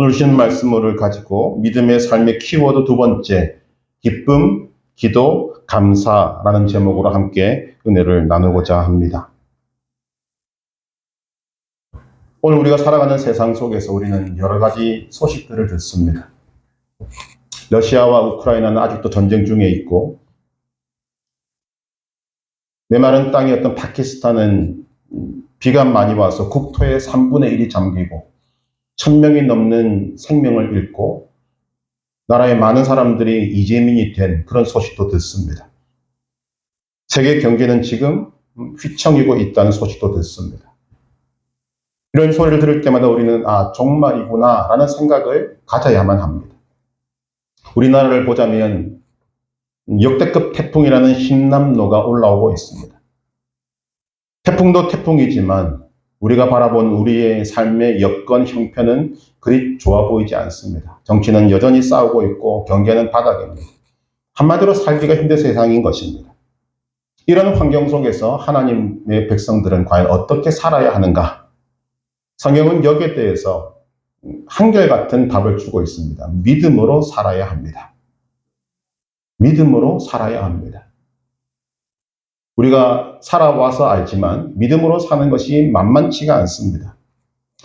오늘 주신 말씀을 가지고 믿음의 삶의 키워드 두 번째, 기쁨, 기도, 감사라는 제목으로 함께 은혜를 나누고자 합니다. 오늘 우리가 살아가는 세상 속에서 우리는 여러 가지 소식들을 듣습니다. 러시아와 우크라이나는 아직도 전쟁 중에 있고, 메마른 땅이었던 파키스탄은 비가 많이 와서 국토의 3분의 1이 잠기고 1000명이 넘는 생명을 잃고 나라의 많은 사람들이 이재민이 된 그런 소식도 듣습니다. 세계 경제는 지금 휘청이고 있다는 소식도 듣습니다. 이런 소리를 들을 때마다 우리는 정말이구나 라는 생각을 가져야만 합니다. 우리나라를 보자면 역대급 태풍이라는 흰남노가 올라오고 있습니다. 태풍도 태풍이지만 우리가 바라본 우리의 삶의 여건 형편은 그리 좋아 보이지 않습니다. 정치는 여전히 싸우고 있고 경제는 바닥입니다. 한마디로 살기가 힘든 세상인 것입니다. 이런 환경 속에서 하나님의 백성들은 과연 어떻게 살아야 하는가? 성경은 여기에 대해서 한결같은 답을 주고 있습니다. 믿음으로 살아야 합니다. 믿음으로 살아야 합니다. 우리가 살아와서 알지만 믿음으로 사는 것이 만만치가 않습니다.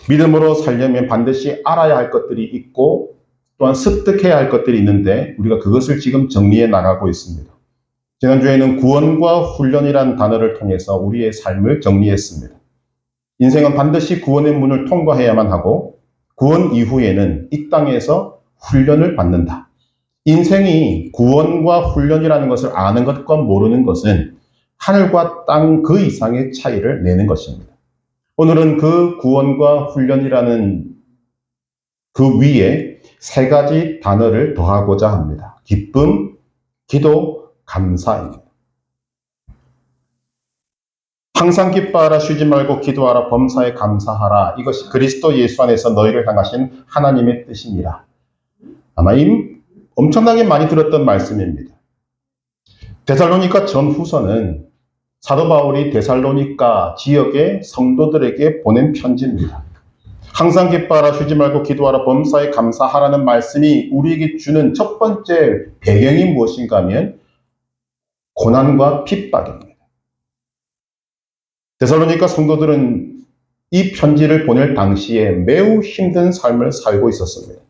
믿음으로 살려면 반드시 알아야 할 것들이 있고 또한 습득해야 할 것들이 있는데 우리가 그것을 지금 정리해 나가고 있습니다. 지난주에는 구원과 훈련이라는 단어를 통해서 우리의 삶을 정리했습니다. 인생은 반드시 구원의 문을 통과해야만 하고 구원 이후에는 이 땅에서 훈련을 받는다. 인생이 구원과 훈련이라는 것을 아는 것과 모르는 것은 하늘과 땅 그 이상의 차이를 내는 것입니다. 오늘은 그 구원과 훈련이라는 그 위에 세 가지 단어를 더하고자 합니다. 기쁨, 기도, 감사입니다. 항상 기뻐하라, 쉬지 말고 기도하라, 범사에 감사하라. 이것이 그리스도 예수 안에서 너희를 향하신 하나님의 뜻이니라. 아마 엄청나게 많이 들었던 말씀입니다. 데살로니가 전후서는 사도 바울이 데살로니가 지역의 성도들에게 보낸 편지입니다. 항상 기뻐하라, 쉬지 말고 기도하라, 범사에 감사하라는 말씀이 우리에게 주는 첫 번째 배경이 무엇인가 하면 고난과 핍박입니다. 데살로니가 성도들은 이 편지를 보낼 당시에 매우 힘든 삶을 살고 있었습니다.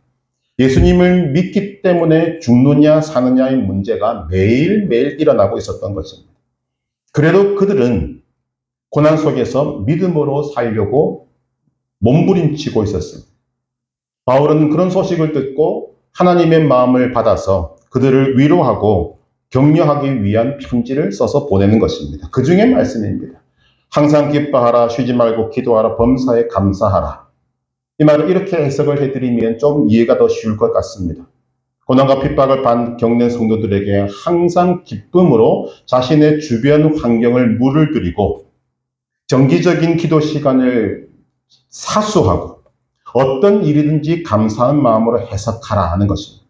예수님을 믿기 때문에 죽느냐 사느냐의 문제가 매일매일 일어나고 있었던 것입니다. 그래도 그들은 고난 속에서 믿음으로 살려고 몸부림치고 있었습니다. 바울은 그런 소식을 듣고 하나님의 마음을 받아서 그들을 위로하고 격려하기 위한 편지를 써서 보내는 것입니다. 그 중에 말씀입니다. 항상 기뻐하라, 쉬지 말고 기도하라, 범사에 감사하라. 이 말을 이렇게 해석을 해드리면 좀 이해가 더 쉬울 것 같습니다. 고난과 핍박을 겪는 성도들에게 항상 기쁨으로 자신의 주변 환경을 물을 들이고 정기적인 기도 시간을 사수하고 어떤 일이든지 감사한 마음으로 해석하라 하는 것입니다.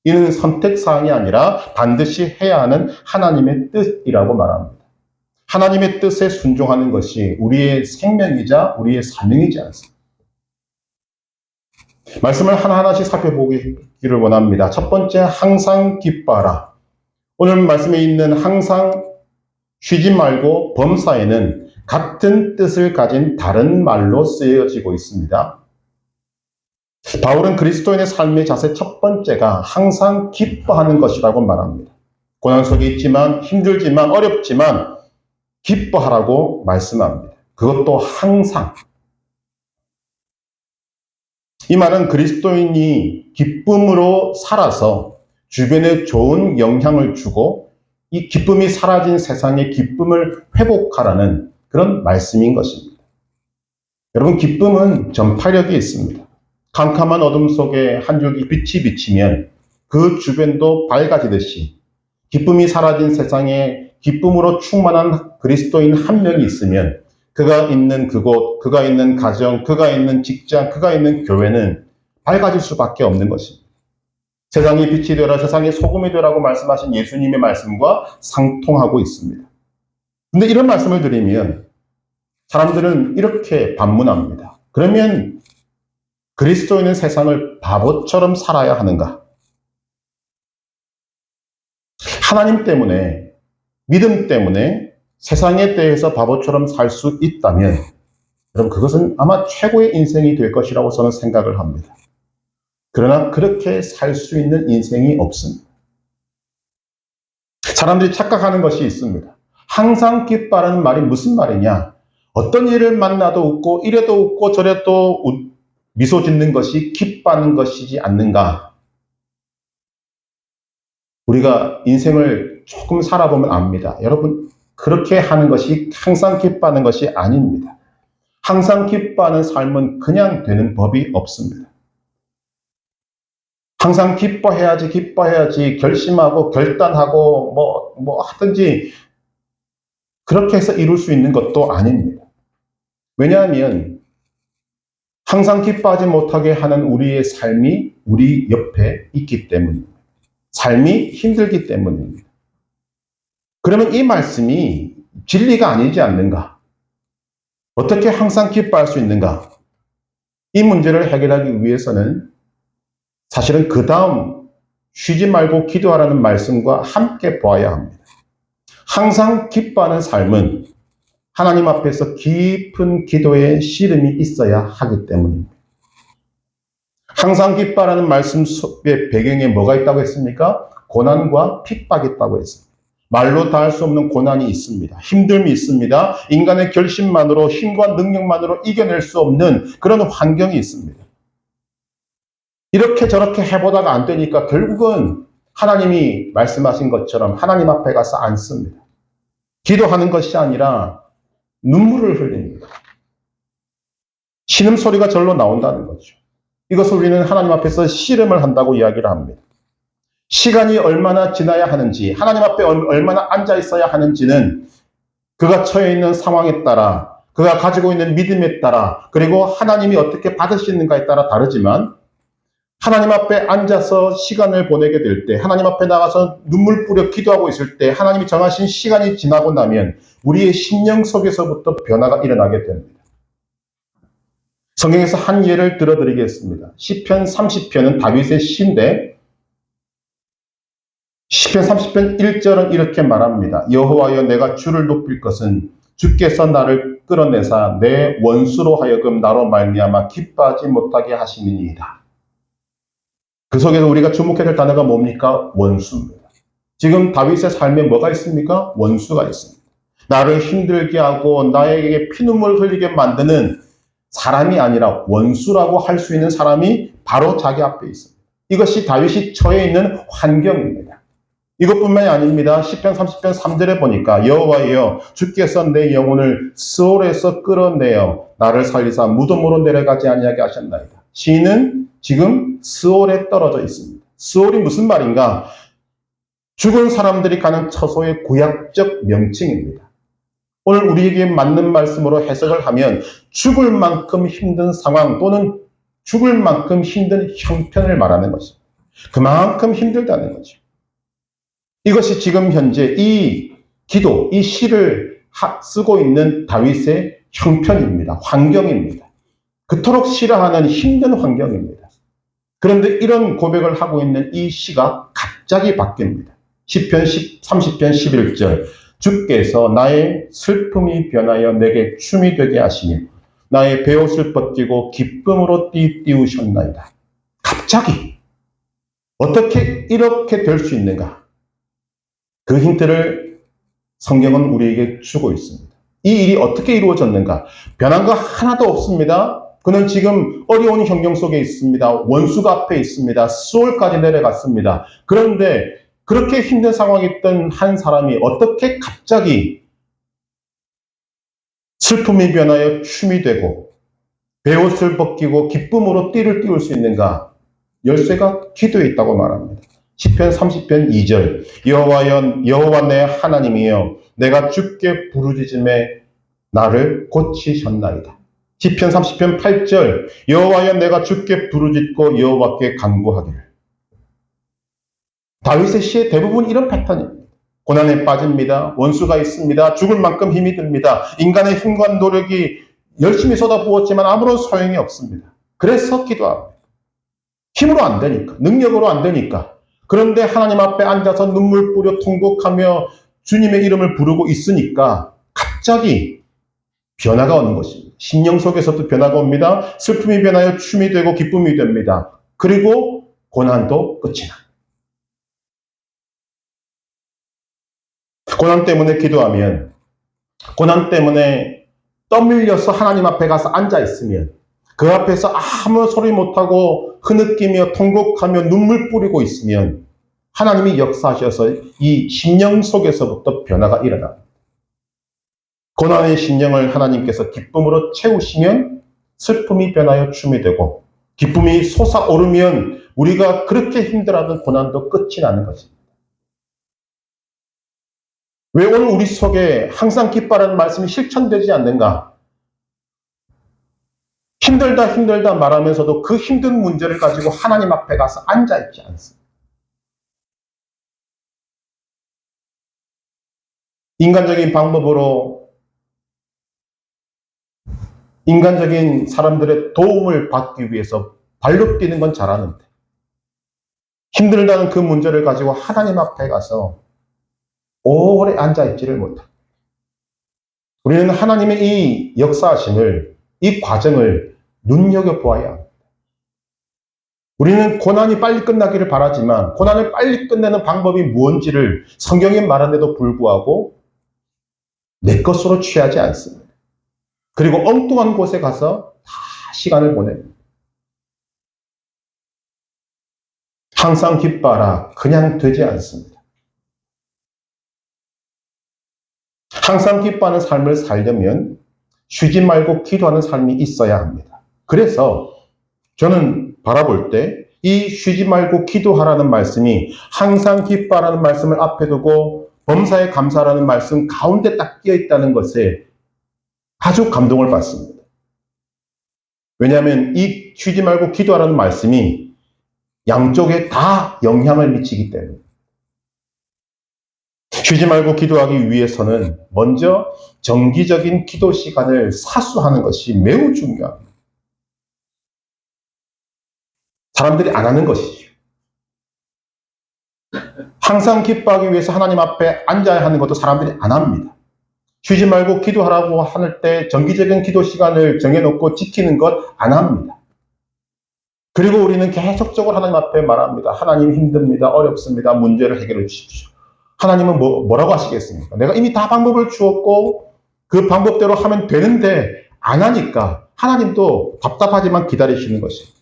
이는 선택사항이 아니라 반드시 해야 하는 하나님의 뜻이라고 말합니다. 하나님의 뜻에 순종하는 것이 우리의 생명이자 우리의 사명이지 않습니다. 말씀을 하나하나씩 살펴보기를 원합니다. 첫 번째, 항상 기뻐하라. 오늘 말씀에 있는 항상 쉬지 말고 범사에는 같은 뜻을 가진 다른 말로 쓰여지고 있습니다. 바울은 그리스도인의 삶의 자세 첫 번째가 항상 기뻐하는 것이라고 말합니다. 고난 속에 있지만 힘들지만 어렵지만 기뻐하라고 말씀합니다. 그것도 항상. 이 말은 그리스도인이 기쁨으로 살아서 주변에 좋은 영향을 주고 이 기쁨이 사라진 세상의 기쁨을 회복하라는 그런 말씀인 것입니다. 여러분, 기쁨은 전파력이 있습니다. 캄캄한 어둠 속에 한 줄기 빛이 비치면 그 주변도 밝아지듯이 기쁨이 사라진 세상에 기쁨으로 충만한 그리스도인 한 명이 있으면 그가 있는 그곳, 그가 있는 가정, 그가 있는 직장, 그가 있는 교회는 밝아질 수밖에 없는 것입니다. 세상의 빛이 되라, 세상의 소금이 되라고 말씀하신 예수님의 말씀과 상통하고 있습니다. 근데 이런 말씀을 드리면 사람들은 이렇게 반문합니다. 그러면 그리스도인은 세상을 바보처럼 살아야 하는가? 하나님 때문에, 믿음 때문에 세상에 대해서 바보처럼 살 수 있다면 여러분 그것은 아마 최고의 인생이 될 것이라고 저는 생각을 합니다. 그러나 그렇게 살 수 있는 인생이 없습니다. 사람들이 착각하는 것이 있습니다. 항상 기뻐하는 말이 무슨 말이냐? 어떤 일을 만나도 웃고 이래도 웃고 저래도 미소 짓는 것이 기뻐하는 것이지 않는가? 우리가 인생을 조금 살아보면 압니다. 여러분 그렇게 하는 것이 항상 기뻐하는 것이 아닙니다. 항상 기뻐하는 삶은 그냥 되는 법이 없습니다. 항상 기뻐해야지 결심하고 결단하고 뭐 하든지 그렇게 해서 이룰 수 있는 것도 아닙니다. 왜냐하면 항상 기뻐하지 못하게 하는 우리의 삶이 우리 옆에 있기 때문입니다. 삶이 힘들기 때문입니다. 그러면 이 말씀이 진리가 아니지 않는가? 어떻게 항상 기뻐할 수 있는가? 이 문제를 해결하기 위해서는 사실은 그 다음 쉬지 말고 기도하라는 말씀과 함께 보아야 합니다. 항상 기뻐하는 삶은 하나님 앞에서 깊은 기도의 씨름이 있어야 하기 때문입니다. 항상 기뻐하라는 말씀 속의 배경에 뭐가 있다고 했습니까? 고난과 핍박이 있다고 했습니다. 말로 다 할 수 없는 고난이 있습니다. 힘듦이 있습니다. 인간의 결심만으로 힘과 능력만으로 이겨낼 수 없는 그런 환경이 있습니다. 이렇게 저렇게 해보다가 안 되니까 결국은 하나님이 말씀하신 것처럼 하나님 앞에 가서 앉습니다. 기도하는 것이 아니라 눈물을 흘립니다. 신음소리가 절로 나온다는 거죠. 이것을 우리는 하나님 앞에서 씨름을 한다고 이야기를 합니다. 시간이 얼마나 지나야 하는지, 하나님 앞에 얼마나 앉아 있어야 하는지는 그가 처해 있는 상황에 따라, 그가 가지고 있는 믿음에 따라, 그리고 하나님이 어떻게 받으시는가에 따라 다르지만 하나님 앞에 앉아서 시간을 보내게 될 때, 하나님 앞에 나가서 눈물 뿌려 기도하고 있을 때 하나님이 정하신 시간이 지나고 나면 우리의 심령 속에서부터 변화가 일어나게 됩니다. 성경에서 한 예를 들어드리겠습니다. 시편 30편은 다윗의 시인데 시편 30편 1절은 이렇게 말합니다. 여호와여 내가 주를 높일 것은 주께서 나를 끌어내사 내 원수로 하여금 나로 말미암아 기뻐하지 못하게 하심이니이다. 그 속에서 우리가 주목해야 될 단어가 뭡니까? 원수입니다. 지금 다윗의 삶에 뭐가 있습니까? 원수가 있습니다. 나를 힘들게 하고 나에게 피눈물 흘리게 만드는 사람이 아니라 원수라고 할 수 있는 사람이 바로 자기 앞에 있습니다. 이것이 다윗이 처해 있는 환경입니다. 이것뿐만이 아닙니다. 시편 30편 3절에 보니까 여호와여 주께서 내 영혼을 스올에서 끌어내어 나를 살리사 무덤으로 내려가지 아니하게 하셨나이다. 시인은 지금 스올에 떨어져 있습니다. 스올이 무슨 말인가? 죽은 사람들이 가는 처소의 구약적 명칭입니다. 오늘 우리에게 맞는 말씀으로 해석을 하면 죽을 만큼 힘든 상황 또는 죽을 만큼 힘든 형편을 말하는 것입니다. 그만큼 힘들다는 거죠. 이것이 지금 현재 이 기도, 이 시를 쓰고 있는 다윗의 형편입니다. 환경입니다. 그토록 싫어하는 힘든 환경입니다. 그런데 이런 고백을 하고 있는 이 시가 갑자기 바뀝니다. 시편 30편 11절 주께서 나의 슬픔이 변하여 내게 춤이 되게 하시며 나의 베옷을 벗기고 기쁨으로 띠우셨나이다. 갑자기 어떻게 이렇게 될 수 있는가? 그 힌트를 성경은 우리에게 주고 있습니다. 이 일이 어떻게 이루어졌는가? 변한 거 하나도 없습니다. 그는 지금 어려운 환경 속에 있습니다. 원수가 앞에 있습니다. 수월까지 내려갔습니다. 그런데 그렇게 힘든 상황에 있던 한 사람이 어떻게 갑자기 슬픔이 변하여 춤이 되고 베옷을 벗기고 기쁨으로 띠를 띄울 수 있는가? 열쇠가 기도에 있다고 말합니다. 시편 30편 2절 여호와 내 하나님이여 내가 주께 부르짖음에 나를 고치셨나이다. 시편 30편 8절 여호와여 내가 주께 부르짖고 여호와께 간구하기를. 다윗의 시의 대부분 이런 패턴입니다. 고난에 빠집니다. 원수가 있습니다. 죽을 만큼 힘이 듭니다. 인간의 힘과 노력이 열심히 쏟아부었지만 아무런 소용이 없습니다. 그래서 기도합니다. 힘으로 안 되니까, 능력으로 안 되니까. 그런데 하나님 앞에 앉아서 눈물 뿌려 통곡하며 주님의 이름을 부르고 있으니까 갑자기 변화가 오는 것입니다. 심령 속에서도 변화가 옵니다. 슬픔이 변하여 춤이 되고 기쁨이 됩니다. 그리고 고난도 끝이 납니다. 고난 때문에 기도하면, 고난 때문에 떠밀려서 하나님 앞에 가서 앉아있으면, 그 앞에서 아무 소리 못하고 흐느끼며 통곡하며 눈물 뿌리고 있으면 하나님이 역사하셔서 이 심령 속에서부터 변화가 일어납니다. 고난의 심령을 하나님께서 기쁨으로 채우시면 슬픔이 변하여 춤이 되고, 기쁨이 솟아오르면 우리가 그렇게 힘들어하던 고난도 끝이 나는 것입니다. 왜 오늘 우리 속에 항상 기뻐하라는 말씀이 실천되지 않는가? 힘들다 힘들다 말하면서도 그 힘든 문제를 가지고 하나님 앞에 가서 앉아있지 않습니다. 인간적인 방법으로 인간적인 사람들의 도움을 받기 위해서 발로 뛰는 건 잘하는데, 힘들다는 그 문제를 가지고 하나님 앞에 가서 오래 앉아있지를 못합니다. 우리는 하나님의 이 역사하심을, 이 과정을 눈여겨보아야 합니다. 우리는 고난이 빨리 끝나기를 바라지만 고난을 빨리 끝내는 방법이 무엇인지를 성경에 말한데도 불구하고 내 것으로 취하지 않습니다. 그리고 엉뚱한 곳에 가서 다 시간을 보냅니다. 항상 기뻐하라 그냥 되지 않습니다. 항상 기뻐하는 삶을 살려면 쉬지 말고 기도하는 삶이 있어야 합니다. 그래서 저는 바라볼 때 이 쉬지 말고 기도하라는 말씀이 항상 기뻐하라는 말씀을 앞에 두고 범사에 감사하라는 말씀 가운데 딱 끼어 있다는 것에 아주 감동을 받습니다. 왜냐하면 이 쉬지 말고 기도하라는 말씀이 양쪽에 다 영향을 미치기 때문에. 쉬지 말고 기도하기 위해서는 먼저 정기적인 기도 시간을 사수하는 것이 매우 중요합니다. 사람들이 안 하는 것이죠. 항상 기뻐하기 위해서 하나님 앞에 앉아야 하는 것도 사람들이 안 합니다. 쉬지 말고 기도하라고 할 때 정기적인 기도 시간을 정해놓고 지키는 것 안 합니다. 그리고 우리는 계속적으로 하나님 앞에 말합니다. 하나님 힘듭니다. 어렵습니다. 문제를 해결해 주십시오. 하나님은 뭐라고 하시겠습니까? 내가 이미 다 방법을 주었고 그 방법대로 하면 되는데 안 하니까 하나님도 답답하지만 기다리시는 것입니다.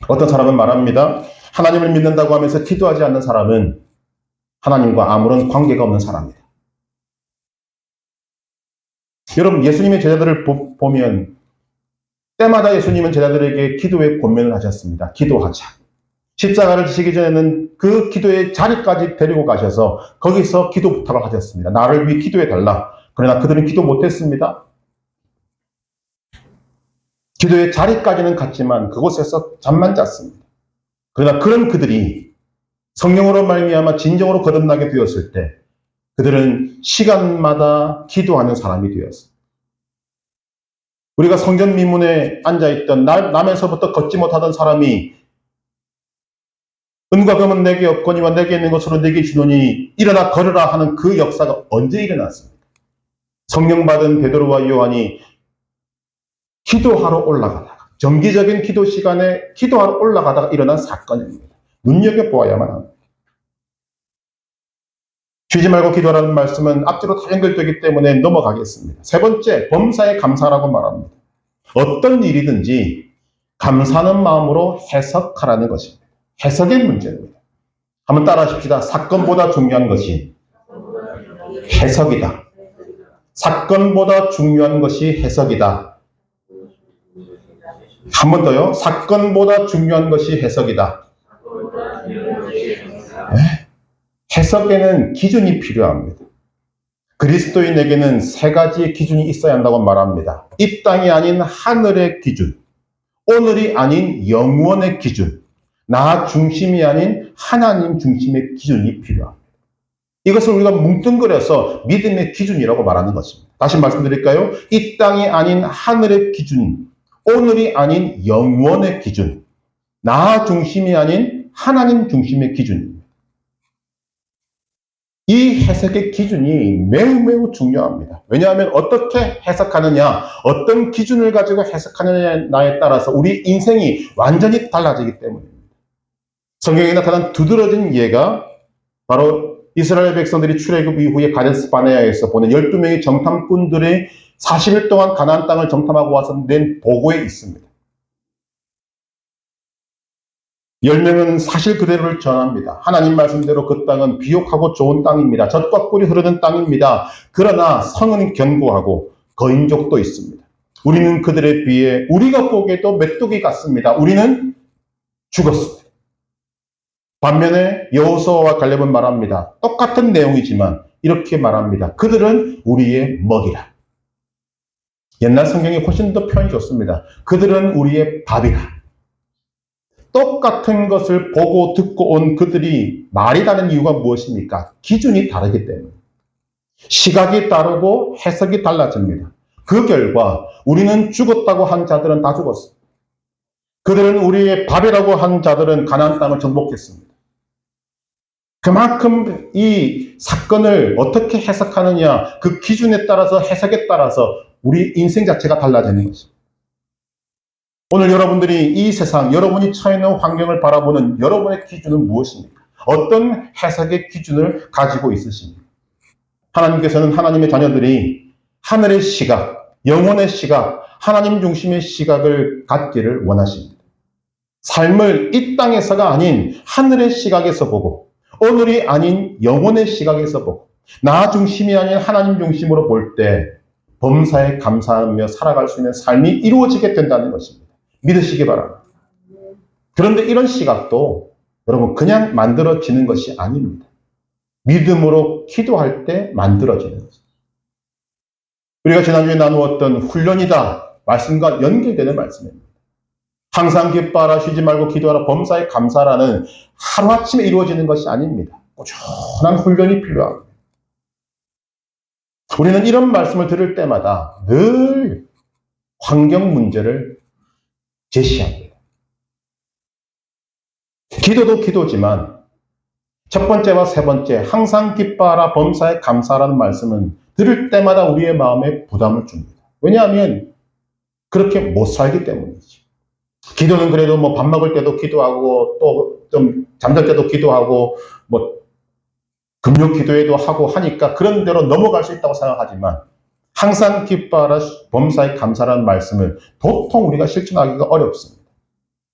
어떤 사람은 말합니다. 하나님을 믿는다고 하면서 기도하지 않는 사람은 하나님과 아무런 관계가 없는 사람이다. 여러분, 예수님의 제자들을 보면 때마다 예수님은 제자들에게 기도의 권면을 하셨습니다. 기도하자. 십자가를 지시기 전에는 그 기도의 자리까지 데리고 가셔서 거기서 기도 부탁을 하셨습니다. 나를 위해 기도해달라. 그러나 그들은 기도 못했습니다. 기도의 자리까지는 갔지만 그곳에서 잠만 잤습니다. 그러나 그런 그들이 성령으로 말미암아 진정으로 거듭나게 되었을 때 그들은 시간마다 기도하는 사람이 되었습니다. 우리가 성전 미문에 앉아있던 남에서부터 걷지 못하던 사람이 은과 금은 내게 없거니와 내게 있는 것으로 내게 주노니 일어나 걸으라 하는 그 역사가 언제 일어났습니까? 성령 받은 베드로와 요한이 기도하러 올라가다가 정기적인 기도 시간에 기도하러 올라가다가 일어난 사건입니다. 눈여겨보아야만 합니다. 쉬지 말고 기도하라는 말씀은 앞뒤로 다 연결되기 때문에 넘어가겠습니다. 세 번째, 범사에 감사라고 말합니다. 어떤 일이든지 감사하는 마음으로 해석하라는 것입니다. 해석의 문제입니다. 한번 따라 하십시다. 사건보다 중요한 것이 해석이다. 사건보다 중요한 것이 해석이다. 한 번 더요. 사건보다 중요한 것이 해석이다. 네? 해석에는 기준이 필요합니다. 그리스도인에게는 세 가지의 기준이 있어야 한다고 말합니다. 이 땅이 아닌 하늘의 기준, 오늘이 아닌 영원의 기준, 나 중심이 아닌 하나님 중심의 기준이 필요합니다. 이것을 우리가 뭉뚱그려서 믿음의 기준이라고 말하는 것입니다. 다시 말씀드릴까요? 이 땅이 아닌 하늘의 기준, 오늘이 아닌 영원의 기준, 나 중심이 아닌 하나님 중심의 기준입니다. 이 해석의 기준이 매우 매우 중요합니다. 왜냐하면 어떻게 해석하느냐, 어떤 기준을 가지고 해석하느냐에 따라서 우리 인생이 완전히 달라지기 때문입니다. 성경에 나타난 두드러진 예가 바로 이스라엘 백성들이 출애굽 이후에 가데스 바네아에서 보낸 12명의 정탐꾼들이 40일 동안 가나안 땅을 정탐하고 와서 낸 보고에 있습니다. 10명은 사실 그대로를 전합니다. 하나님 말씀대로 그 땅은 비옥하고 좋은 땅입니다. 젖과 꿀이 흐르는 땅입니다. 그러나 성은 견고하고 거인족도 있습니다. 우리는 그들에 비해 우리가 보기에도 메뚜기 같습니다. 우리는 죽었습니다. 반면에 여호수아와 갈렙은 말합니다. 똑같은 내용이지만 이렇게 말합니다. 그들은 우리의 먹이라. 옛날 성경이 훨씬 더 표현이 좋습니다. 그들은 우리의 밥이라. 똑같은 것을 보고 듣고 온 그들이 말이 다른 이유가 무엇입니까? 기준이 다르기 때문에. 시각이 다르고 해석이 달라집니다. 그 결과 우리는 죽었다고 한 자들은 다 죽었습니다. 그들은 우리의 밥이라고 한 자들은 가나안 땅을 정복했습니다. 그만큼 이 사건을 어떻게 해석하느냐, 그 기준에 따라서 해석에 따라서 우리 인생 자체가 달라지는 것입니다. 오늘 여러분들이 이 세상, 여러분이 처해 있는 환경을 바라보는 여러분의 기준은 무엇입니까? 어떤 해석의 기준을 가지고 있으십니까? 하나님께서는 하나님의 자녀들이 하늘의 시각, 영혼의 시각, 하나님 중심의 시각을 갖기를 원하십니다. 삶을 이 땅에서가 아닌 하늘의 시각에서 보고, 오늘이 아닌 영혼의 시각에서 보고, 나 중심이 아닌 하나님 중심으로 볼 때 범사에 감사하며 살아갈 수 있는 삶이 이루어지게 된다는 것입니다. 믿으시기 바랍니다. 그런데 이런 시각도 여러분 그냥 만들어지는 것이 아닙니다. 믿음으로 기도할 때 만들어지는 것입니다. 우리가 지난주에 나누었던 훈련이다 말씀과 연결되는 말씀입니다. 항상 기뻐하라, 쉬지 말고 기도하라, 범사에 감사라는 하루아침에 이루어지는 것이 아닙니다. 꾸준한 훈련이 필요합니다. 우리는 이런 말씀을 들을 때마다 늘 환경 문제를 제시합니다. 기도도 기도지만 첫 번째와 세 번째, 항상 기뻐하라, 범사에 감사라는 말씀은 들을 때마다 우리의 마음에 부담을 줍니다. 왜냐하면 그렇게 못 살기 때문이죠. 기도는 그래도 뭐 밥 먹을 때도 기도하고 또 좀 잠잘 때도 기도하고 뭐 금요 기도회도 하고 하니까 그런 대로 넘어갈 수 있다고 생각하지만 항상 기뻐하라, 범사에 감사라는 말씀을 도통 우리가 실천하기가 어렵습니다.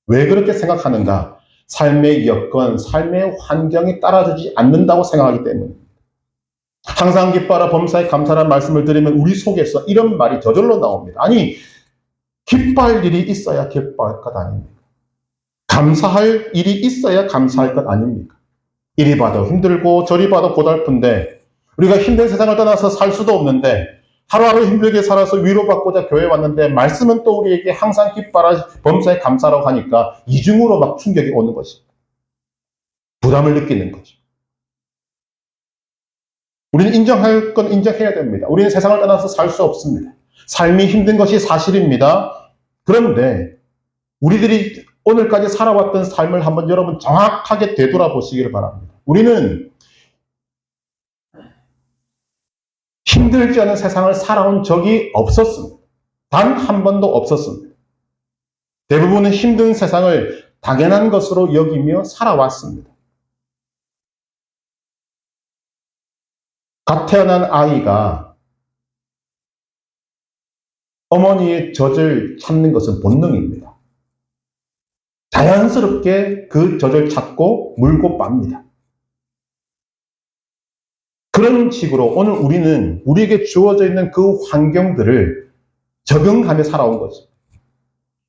왜 그렇게 생각하는가? 삶의 여건, 삶의 환경이 따라주지 않는다고 생각하기 때문입니다. 항상 기뻐하라, 범사에 감사라는 말씀을 들으면 우리 속에서 이런 말이 저절로 나옵니다. 아니, 기뻐할 일이 있어야 기뻐할 것 아닙니까? 감사할 일이 있어야 감사할 것 아닙니까? 이리 봐도 힘들고 저리 봐도 고달픈데 우리가 힘든 세상을 떠나서 살 수도 없는데 하루하루 힘들게 살아서 위로받고자 교회에 왔는데 말씀은 또 우리에게 항상 기뻐하라, 범사에 감사라고 하니까 이중으로 막 충격이 오는 것입니다. 부담을 느끼는 거죠. 우리는 인정할 건 인정해야 됩니다. 우리는 세상을 떠나서 살 수 없습니다. 삶이 힘든 것이 사실입니다. 그런데 우리들이 오늘까지 살아왔던 삶을 한번 여러분 정확하게 되돌아보시기를 바랍니다. 우리는 힘들지 않은 세상을 살아온 적이 없었습니다. 단 한 번도 없었습니다. 대부분은 힘든 세상을 당연한 것으로 여기며 살아왔습니다. 갓 태어난 아이가 어머니의 젖을 찾는 것은 본능입니다. 자연스럽게 그 젖을 찾고 물고 빱니다. 그런 식으로 오늘 우리는 우리에게 주어져 있는 그 환경들을 적응하며 살아온 거죠.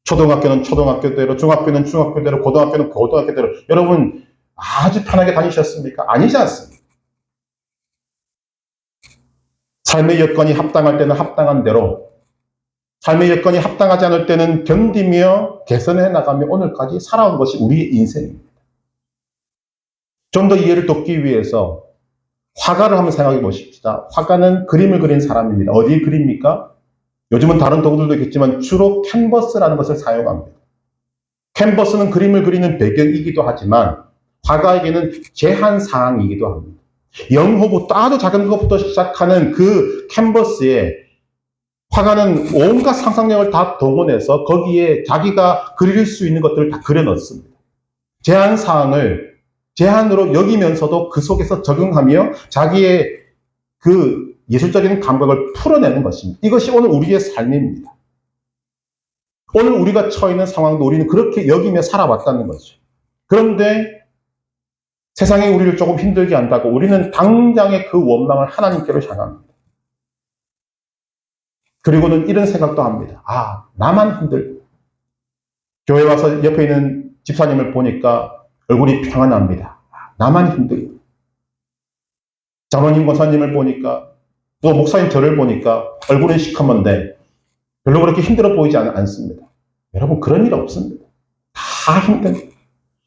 초등학교는 초등학교대로, 중학교는 중학교대로, 고등학교는 고등학교대로. 여러분 아주 편하게 다니셨습니까? 아니지 않습니까? 삶의 여건이 합당할 때는 합당한 대로, 삶의 여건이 합당하지 않을 때는 견디며 개선해 나가며 오늘까지 살아온 것이 우리의 인생입니다. 좀 더 이해를 돕기 위해서 화가를 한번 생각해 보십시다. 화가는 그림을 그린 사람입니다. 어디 그립니까? 요즘은 다른 도구들도 있겠지만 주로 캔버스라는 것을 사용합니다. 캔버스는 그림을 그리는 배경이기도 하지만 화가에게는 제한사항이기도 합니다. 0호부터 아주 작은 것부터 시작하는 그 캔버스에 화가는 온갖 상상력을 다 동원해서 거기에 자기가 그릴 수 있는 것들을 다 그려 넣습니다. 제한사항을 제한으로 여기면서도 그 속에서 적응하며 자기의 그 예술적인 감각을 풀어내는 것입니다. 이것이 오늘 우리의 삶입니다. 오늘 우리가 처해 있는 상황도 우리는 그렇게 여기며 살아왔다는 거죠. 그런데 세상이 우리를 조금 힘들게 한다고 우리는 당장의 그 원망을 하나님께로 향합니다. 그리고는 이런 생각도 합니다. 아, 나만 힘들고. 교회 와서 옆에 있는 집사님을 보니까 얼굴이 평안합니다. 나만 힘들고. 장로님, 권사님을 보니까 또 목사님 저를 보니까 얼굴은 시커먼데 별로 그렇게 힘들어 보이지 않습니다. 여러분, 그런 일 없습니다. 다 힘듭니다.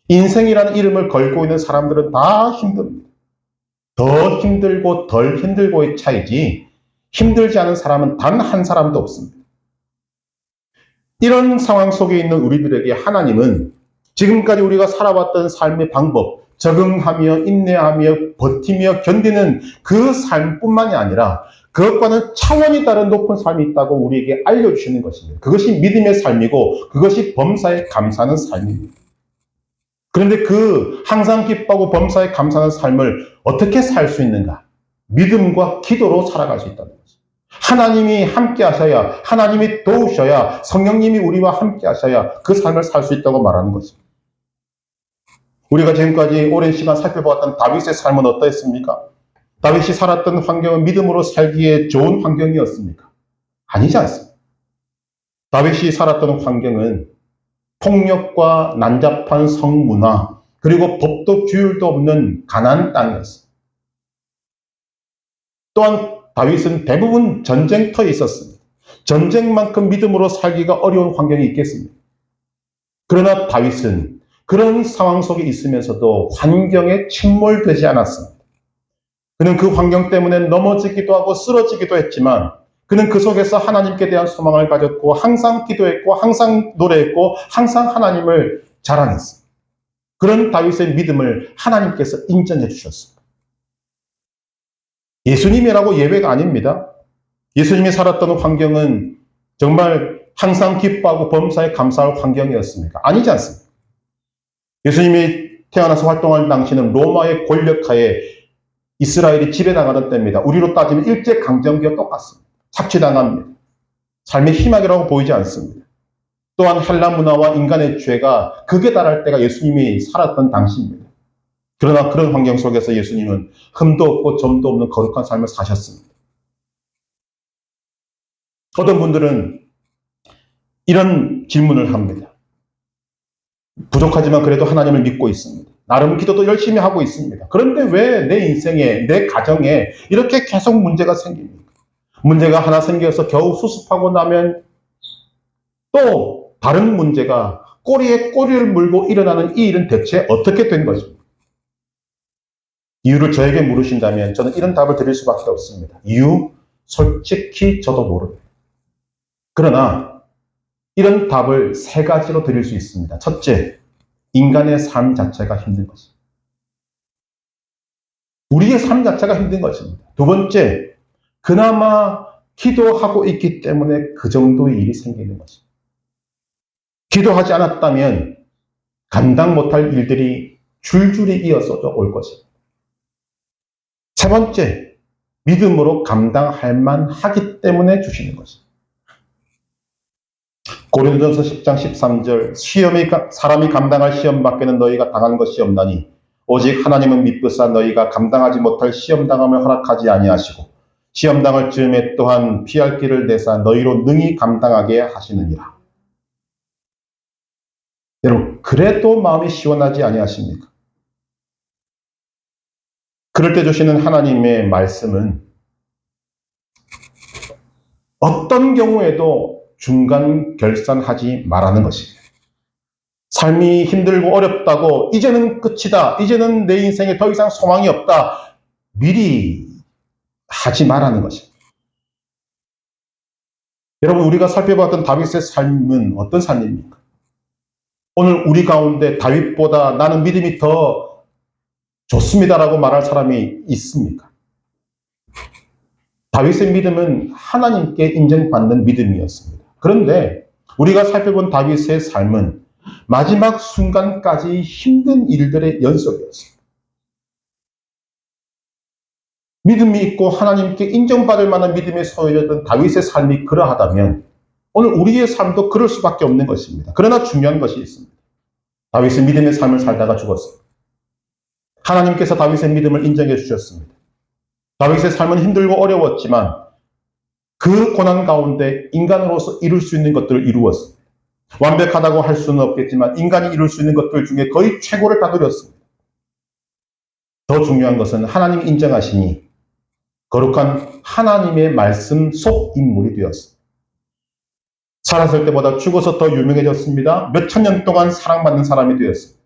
인생이라는 이름을 걸고 있는 사람들은 다 힘듭니다. 더 힘들고 덜 힘들고의 차이지 힘들지 않은 사람은 단 한 사람도 없습니다. 이런 상황 속에 있는 우리들에게 하나님은 지금까지 우리가 살아왔던 삶의 방법, 적응하며 인내하며 버티며 견디는 그 삶뿐만이 아니라 그것과는 차원이 다른 높은 삶이 있다고 우리에게 알려주시는 것입니다. 그것이 믿음의 삶이고 그것이 범사에 감사하는 삶입니다. 그런데 그 항상 기뻐하고 범사에 감사하는 삶을 어떻게 살 수 있는가? 믿음과 기도로 살아갈 수 있다는 거죠. 하나님이 함께 하셔야, 하나님이 도우셔야, 성령님이 우리와 함께 하셔야 그 삶을 살 수 있다고 말하는 거죠. 우리가 지금까지 오랜 시간 살펴보았던 다윗의 삶은 어떠했습니까? 다윗이 살았던 환경은 믿음으로 살기에 좋은 환경이었습니까? 아니지 않습니다. 다윗이 살았던 환경은 폭력과 난잡한 성문화, 그리고 법도 규율도 없는 가나안 땅이었습니다. 또한 다윗은 대부분 전쟁터에 있었습니다. 전쟁만큼 믿음으로 살기가 어려운 환경이 있겠습니까? 그러나 다윗은 그런 상황 속에 있으면서도 환경에 침몰되지 않았습니다. 그는 그 환경 때문에 넘어지기도 하고 쓰러지기도 했지만 그는 그 속에서 하나님께 대한 소망을 가졌고 항상 기도했고 항상 노래했고 항상 하나님을 자랑했습니다. 그런 다윗의 믿음을 하나님께서 인정해 주셨습니다. 예수님이라고 예외가 아닙니다. 예수님이 살았던 환경은 정말 항상 기뻐하고 범사에 감사할 환경이었습니까? 아니지 않습니까? 예수님이 태어나서 활동할 당시는 로마의 권력하에 이스라엘이 지배당하던 때입니다. 우리로 따지면 일제강점기와 똑같습니다. 착취당합니다. 삶의 희망이라고 보이지 않습니다. 또한 헬라 문화와 인간의 죄가 극에 달할 때가 예수님이 살았던 당시입니다. 그러나 그런 환경 속에서 예수님은 흠도 없고 점도 없는 거룩한 삶을 사셨습니다. 어떤 분들은 이런 질문을 합니다. 부족하지만 그래도 하나님을 믿고 있습니다. 나름 기도도 열심히 하고 있습니다. 그런데 왜 내 인생에, 내 가정에 이렇게 계속 문제가 생깁니까? 문제가 하나 생겨서 겨우 수습하고 나면 또 다른 문제가 꼬리에 꼬리를 물고 일어나는 이 일은 대체 어떻게 된 것입니까? 이유를 저에게 물으신다면 저는 이런 답을 드릴 수밖에 없습니다. 이유? 솔직히 저도 모릅니다. 그러나 이런 답을 세 가지로 드릴 수 있습니다. 첫째, 인간의 삶 자체가 힘든 것입니다. 우리의 삶 자체가 힘든 것입니다. 두 번째, 그나마 기도하고 있기 때문에 그 정도의 일이 생기는 것입니다. 기도하지 않았다면 감당 못할 일들이 줄줄이 이어서 올 것입니다. 세 번째, 믿음으로 감당할 만하기 때문에 주시는 것입니다. 고린도전서 10장 13절 사람이 감당할 시험 밖에는 너희가 당한 것이 없나니 오직 하나님은 미쁘사 너희가 감당하지 못할 시험 당함을 허락하지 아니하시고 시험 당할 즈음에 또한 피할 길을 내사 너희로 능히 감당하게 하시느니라. 여러분, 그래도 마음이 시원하지 아니하십니까? 그럴 때 주시는 하나님의 말씀은 어떤 경우에도 중간 결산하지 말라는 것입니다. 삶이 힘들고 어렵다고 이제는 끝이다, 이제는 내 인생에 더 이상 소망이 없다, 미리 하지 말라는 것입니다. 여러분, 우리가 살펴봤던 다윗의 삶은 어떤 삶입니까? 오늘 우리 가운데 다윗보다 나는 믿음이 더 좋습니다라고 말할 사람이 있습니까? 다윗의 믿음은 하나님께 인정받는 믿음이었습니다. 그런데 우리가 살펴본 다윗의 삶은 마지막 순간까지 힘든 일들의 연속이었습니다. 믿음이 있고 하나님께 인정받을 만한 믿음의 소유였던 다윗의 삶이 그러하다면 오늘 우리의 삶도 그럴 수밖에 없는 것입니다. 그러나 중요한 것이 있습니다. 다윗은 믿음의 삶을 살다가 죽었습니다. 하나님께서 다윗의 믿음을 인정해 주셨습니다. 다윗의 삶은 힘들고 어려웠지만 그 고난 가운데 인간으로서 이룰 수 있는 것들을 이루었습니다. 완벽하다고 할 수는 없겠지만 인간이 이룰 수 있는 것들 중에 거의 최고를 다 누렸습니다. 더 중요한 것은 하나님이 인정하시니 거룩한 하나님의 말씀 속 인물이 되었습니다. 살았을 때보다 죽어서 더 유명해졌습니다. 몇천 년 동안 사랑받는 사람이 되었습니다.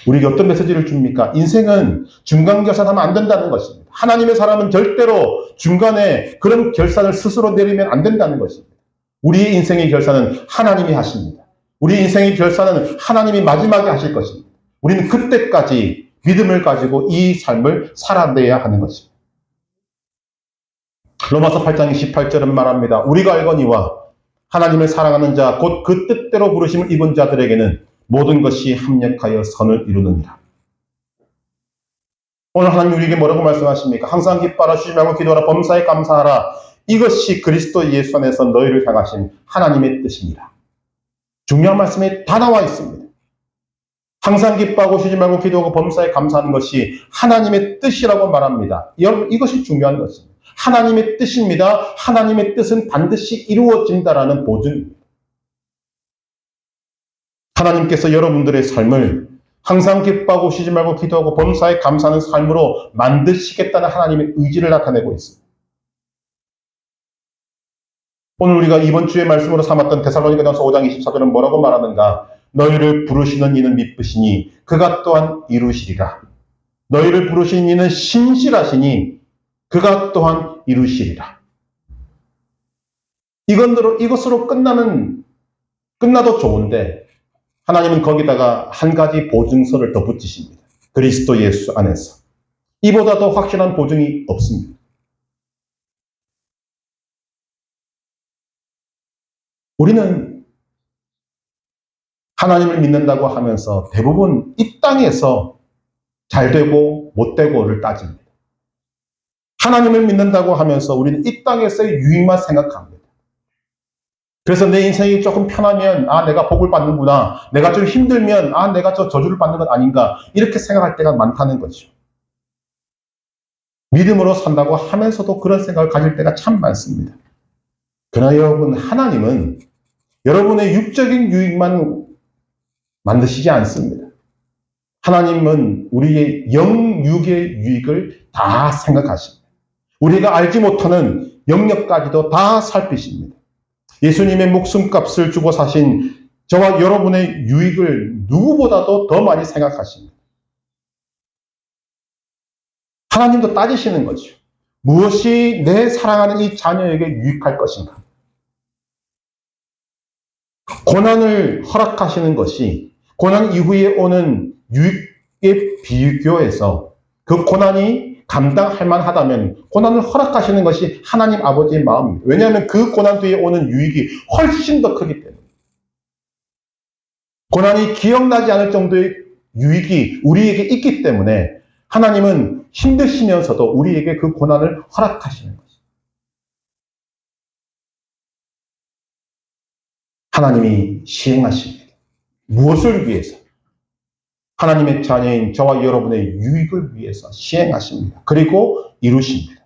우리에게 어떤 메시지를 줍니까? 인생은 중간 결산하면 안 된다는 것입니다. 하나님의 사람은 절대로 중간에 그런 결산을 스스로 내리면 안 된다는 것입니다. 우리의 인생의 결산은 하나님이 하십니다. 우리 인생의 결산은 하나님이 마지막에 하실 것입니다. 우리는 그때까지 믿음을 가지고 이 삶을 살아내야 하는 것입니다. 로마서 8장 28절은 말합니다. 우리가 알거니와 하나님을 사랑하는 자, 곧 그 뜻대로 부르심을 입은 자들에게는 모든 것이 합력하여 선을 이루느니라. 오늘 하나님 우리에게 뭐라고 말씀하십니까? 항상 기뻐하라, 쉬지 말고 기도하라, 범사에 감사하라. 이것이 그리스도 예수 안에서 너희를 향하신 하나님의 뜻입니다. 중요한 말씀이 다 나와 있습니다. 항상 기뻐하고 쉬지 말고 기도하고 범사에 감사하는 것이 하나님의 뜻이라고 말합니다. 여러분, 이것이 중요한 것입니다. 하나님의 뜻입니다. 하나님의 뜻은 반드시 이루어진다라는 보증입니다. 하나님께서 여러분들의 삶을 항상 기뻐하고 쉬지 말고 기도하고 범사에 감사하는 삶으로 만드시겠다는 하나님의 의지를 나타내고 있습니다. 오늘 우리가 이번 주의 말씀으로 삼았던 데살로니가전서 5장 24절은 뭐라고 말하는가? 너희를 부르시는 이는 미쁘시니 그가 또한 이루시리라. 너희를 부르신 이는 신실하시니 그가 또한 이루시리라. 이것으로 끝나도 좋은데 하나님은 거기다가 한 가지 보증서를 더 붙이십니다. 그리스도 예수 안에서. 이보다 더 확실한 보증이 없습니다. 우리는 하나님을 믿는다고 하면서 대부분 이 땅에서 잘 되고 못 되고를 따집니다. 하나님을 믿는다고 하면서 우리는 이 땅에서의 유익만 생각합니다. 그래서 내 인생이 조금 편하면 내가 복을 받는구나. 내가 좀 힘들면 내가 저 저주를 받는 것 아닌가. 이렇게 생각할 때가 많다는 거죠. 믿음으로 산다고 하면서도 그런 생각을 가질 때가 참 많습니다. 그러나 여러분, 하나님은 여러분의 육적인 유익만 만드시지 않습니다. 하나님은 우리의 영육의 유익을 다 생각하십니다. 우리가 알지 못하는 영역까지도 다 살피십니다. 예수님의 목숨값을 주고 사신 저와 여러분의 유익을 누구보다도 더 많이 생각하십니다. 하나님도 따지시는 거죠. 무엇이 내 사랑하는 이 자녀에게 유익할 것인가? 고난을 허락하시는 것이 고난 이후에 오는 유익에 비교해서 그 고난이 감당할 만하다면 고난을 허락하시는 것이 하나님 아버지의 마음입니다. 왜냐하면 그 고난 뒤에 오는 유익이 훨씬 더 크기 때문에. 고난이 기억나지 않을 정도의 유익이 우리에게 있기 때문에 하나님은 힘드시면서도 우리에게 그 고난을 허락하시는 것입니다. 하나님이 시행하십니다. 무엇을 위해서? 하나님의 자녀인 저와 여러분의 유익을 위해서 시행하십니다. 그리고 이루십니다.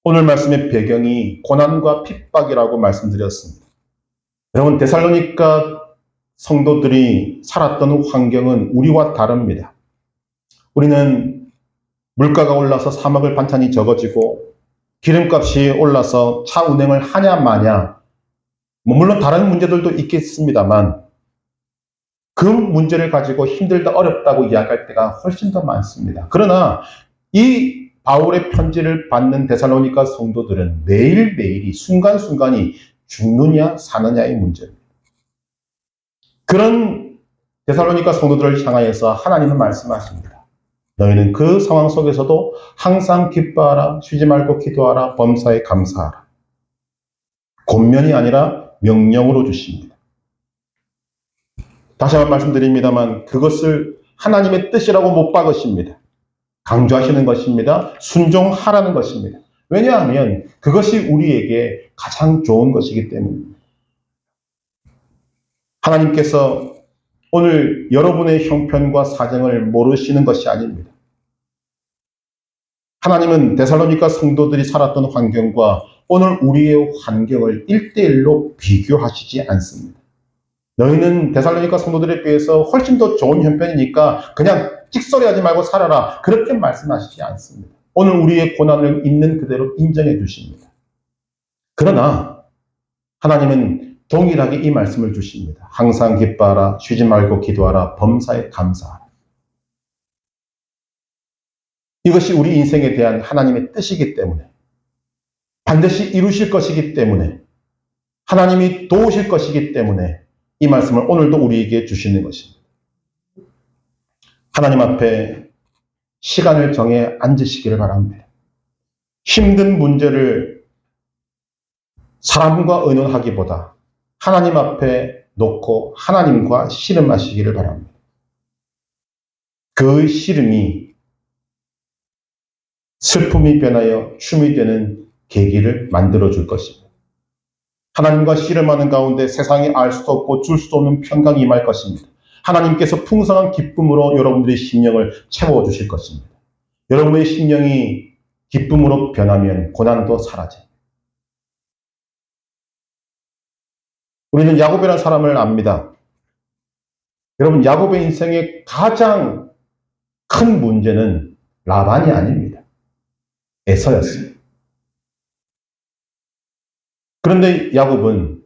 오늘 말씀의 배경이 고난과 핍박이라고 말씀드렸습니다. 여러분, 데살로니가 성도들이 살았던 환경은 우리와 다릅니다. 우리는 물가가 올라서 사 먹을 반찬이 적어지고 기름값이 올라서 차 운행을 하냐 마냐, 물론 다른 문제들도 있겠습니다만 그 문제를 가지고 힘들다 어렵다고 이야기할 때가 훨씬 더 많습니다. 그러나 이 바울의 편지를 받는 데살로니가 성도들은 매일매일이 순간순간이 죽느냐 사느냐의 문제입니다. 그런 데살로니가 성도들을 향하여서 하나님은 말씀하십니다. 너희는 그 상황 속에서도 항상 기뻐하라, 쉬지 말고 기도하라, 범사에 감사하라. 권면이 아니라 명령으로 주십니다. 다시 한번 말씀드립니다만 그것을 하나님의 뜻이라고 못 박으십니다. 강조하시는 것입니다. 순종하라는 것입니다. 왜냐하면 그것이 우리에게 가장 좋은 것이기 때문입니다. 하나님께서 오늘 여러분의 형편과 사정을 모르시는 것이 아닙니다. 하나님은 데살로니가 성도들이 살았던 환경과 오늘 우리의 환경을 1대1로 비교하시지 않습니다. 너희는 데살로니가 성도들에 비해서 훨씬 더 좋은 형편이니까 그냥 찍소리하지 말고 살아라. 그렇게 말씀하시지 않습니다. 오늘 우리의 고난을 있는 그대로 인정해 주십니다. 그러나 하나님은 동일하게 이 말씀을 주십니다. 항상 기뻐하라, 쉬지 말고 기도하라, 범사에 감사하라. 이것이 우리 인생에 대한 하나님의 뜻이기 때문에 반드시 이루실 것이기 때문에 하나님이 도우실 것이기 때문에 이 말씀을 오늘도 우리에게 주시는 것입니다. 하나님 앞에 시간을 정해 앉으시기를 바랍니다. 힘든 문제를 사람과 의논하기보다 하나님 앞에 놓고 하나님과 씨름하시기를 바랍니다. 그 씨름이 슬픔이 변하여 춤이 되는 계기를 만들어줄 것입니다. 하나님과 씨름하는 가운데 세상이 알 수도 없고 줄 수도 없는 평강이 임할 것입니다. 하나님께서 풍성한 기쁨으로 여러분들의 심령을 채워주실 것입니다. 여러분의 심령이 기쁨으로 변하면 고난도 사라집니다. 우리는 야곱이라는 사람을 압니다. 여러분, 야곱의 인생의 가장 큰 문제는 라반이 아닙니다. 에서였어요. 그런데 야곱은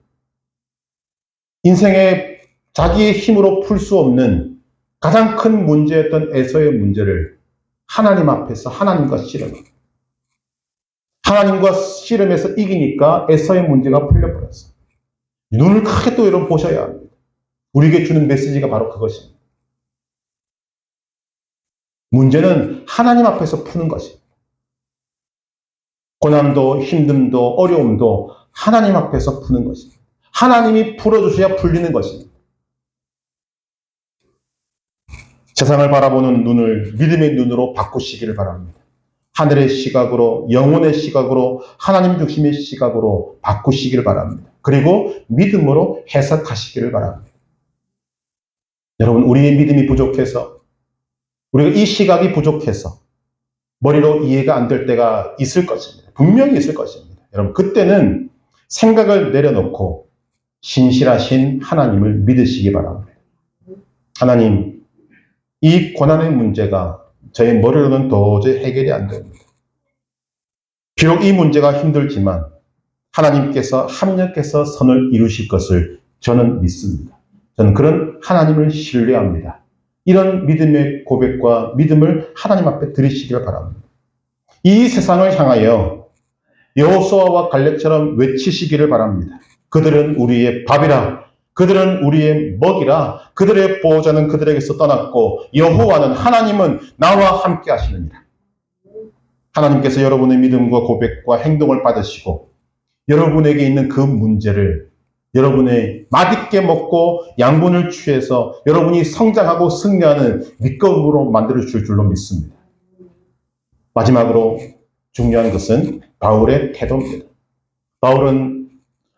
인생의 자기의 힘으로 풀 수 없는 가장 큰 문제였던 에서의 문제를 하나님 앞에서 하나님과 씨름합니다. 하나님과 씨름해서 이기니까 에서의 문제가 풀려버렸어요. 눈을 크게 또 여러분 보셔야 합니다. 우리에게 주는 메시지가 바로 그것입니다. 문제는 하나님 앞에서 푸는 것입니다. 고난도 힘듦도 어려움도 하나님 앞에서 푸는 것입니다. 하나님이 풀어주셔야 풀리는 것입니다. 세상을 바라보는 눈을 믿음의 눈으로 바꾸시기를 바랍니다. 하늘의 시각으로, 영혼의 시각으로, 하나님 중심의 시각으로 바꾸시기를 바랍니다. 그리고 믿음으로 해석하시기를 바랍니다. 여러분, 우리의 믿음이 부족해서, 우리가 이 시각이 부족해서 머리로 이해가 안 될 때가 있을 것입니다. 분명히 있을 것입니다. 여러분, 그때는 생각을 내려놓고 신실하신 하나님을 믿으시기 바랍니다. 하나님, 이 고난의 문제가 저의 머리로는 도저히 해결이 안 됩니다. 비록 이 문제가 힘들지만 하나님께서 합력해서 선을 이루실 것을 저는 믿습니다. 저는 그런 하나님을 신뢰합니다. 이런 믿음의 고백과 믿음을 하나님 앞에 드리시기를 바랍니다. 이 세상을 향하여 여호수아와 갈렙처럼 외치시기를 바랍니다. 그들은 우리의 밥이라, 그들은 우리의 먹이라, 그들의 보호자는 그들에게서 떠났고 여호와는, 하나님은 나와 함께 하시느니라. 하나님께서 여러분의 믿음과 고백과 행동을 받으시고 여러분에게 있는 그 문제를 여러분의 맛있게 먹고 양분을 취해서 여러분이 성장하고 승리하는 밑거름으로 만들어줄 줄로 믿습니다. 마지막으로 중요한 것은 바울의 태도입니다. 바울은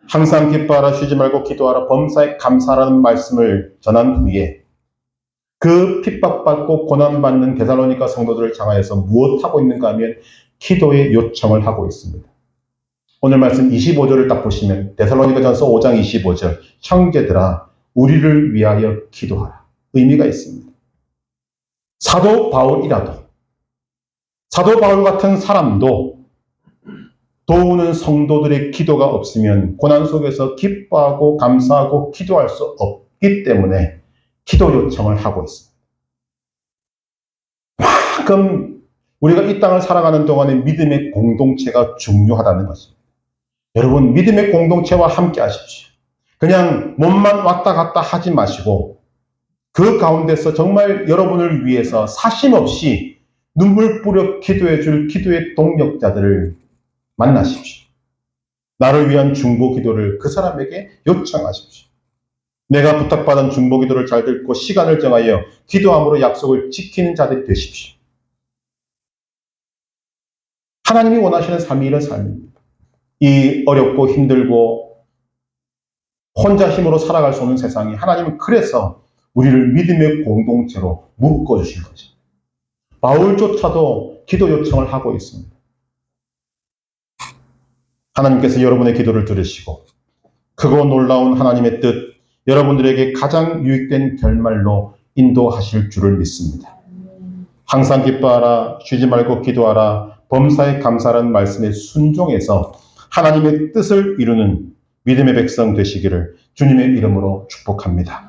항상 기뻐하라, 쉬지 말고 기도하라, 범사에 감사하라는 말씀을 전한 후에 그 핍박받고 고난받는 데살로니가 성도들을 향하여서 무엇하고 있는가 하면 기도의 요청을 하고 있습니다. 오늘 말씀 25절을 딱 보시면 데살로니가전서 5장 25절, 형제들아 우리를 위하여 기도하라, 의미가 있습니다. 사도 바울이라도, 사도 바울 같은 사람도 도우는 성도들의 기도가 없으면 고난 속에서 기뻐하고 감사하고 기도할 수 없기 때문에 기도 요청을 하고 있습니다. 그만큼 우리가 이 땅을 살아가는 동안에 믿음의 공동체가 중요하다는 것입니다. 여러분, 믿음의 공동체와 함께 하십시오. 그냥 몸만 왔다 갔다 하지 마시고 그 가운데서 정말 여러분을 위해서 사심 없이 눈물 뿌려 기도해 줄 기도의 동력자들을 만나십시오. 나를 위한 중보 기도를 그 사람에게 요청하십시오. 내가 부탁받은 중보 기도를 잘 듣고 시간을 정하여 기도함으로 약속을 지키는 자들이 되십시오. 하나님이 원하시는 삶이 이런 삶입니다. 이 어렵고 힘들고 혼자 힘으로 살아갈 수 없는 세상에 하나님은 그래서 우리를 믿음의 공동체로 묶어주신 것입니다. 바울조차도 기도 요청을 하고 있습니다. 하나님께서 여러분의 기도를 들으시고 크고 놀라운 하나님의 뜻, 여러분들에게 가장 유익된 결말로 인도하실 줄을 믿습니다. 항상 기뻐하라, 쉬지 말고 기도하라, 범사에 감사라는 말씀에 순종해서 하나님의 뜻을 이루는 믿음의 백성 되시기를 주님의 이름으로 축복합니다.